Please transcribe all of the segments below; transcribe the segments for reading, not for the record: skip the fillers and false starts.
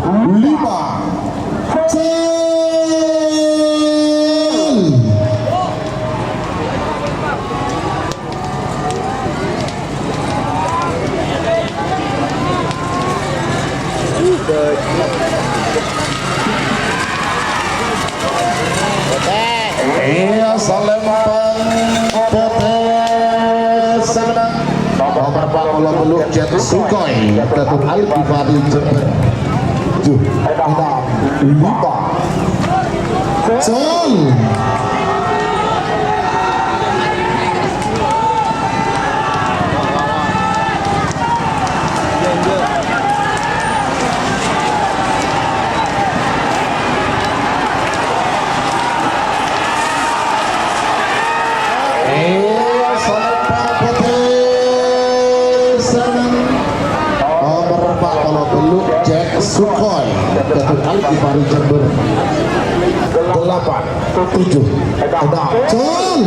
5 Iya Salempang Potes Senang nomor 40 Jet Sukhoi Datuk Al-Ghifari Jember 7 6 5 Col Sukhoi Datuk Al-Ghifari Jember 8 7 6 Col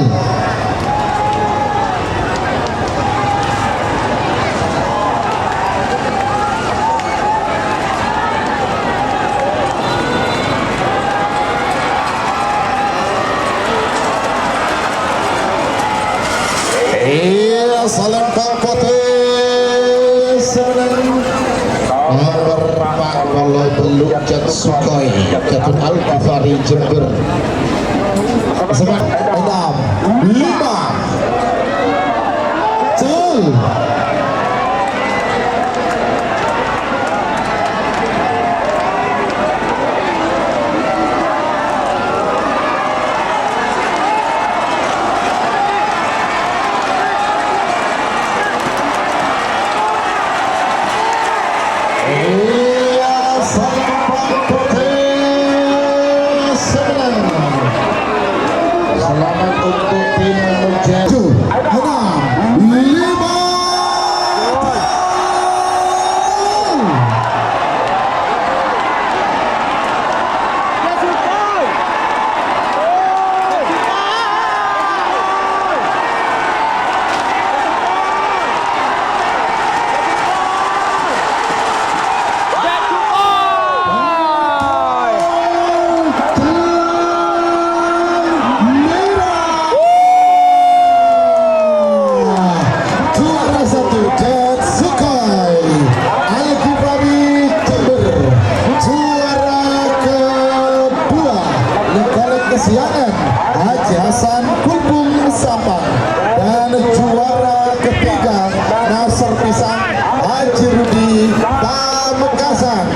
Iya Salempang Potes Senang nomor 40 Jet Sukhoi Datuk Al-Ghifari Jember 6 5 Col selamat untuk tim Jet 6 5 kesiangan Haji Hasan Kulbung Sampang dan juara ketiga Nasr Pisang Haji Rudi Pamekasan.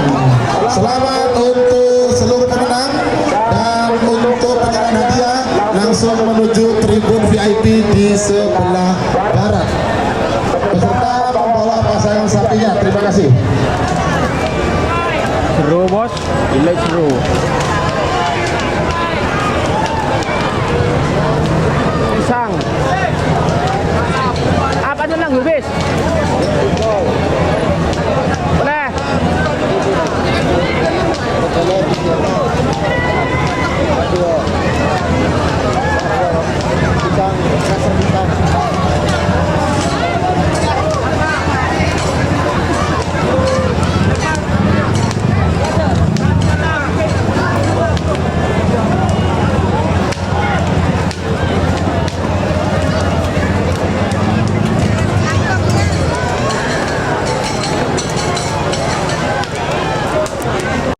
Selamat untuk seluruh pemenang dan untuk penyerahan hadiah langsung menuju tribun VIP di sebelah barat beserta membawa pasangan sapinya. Terima kasih. Seru bos, gila seru. Pisang. Apa tenang, Lubis?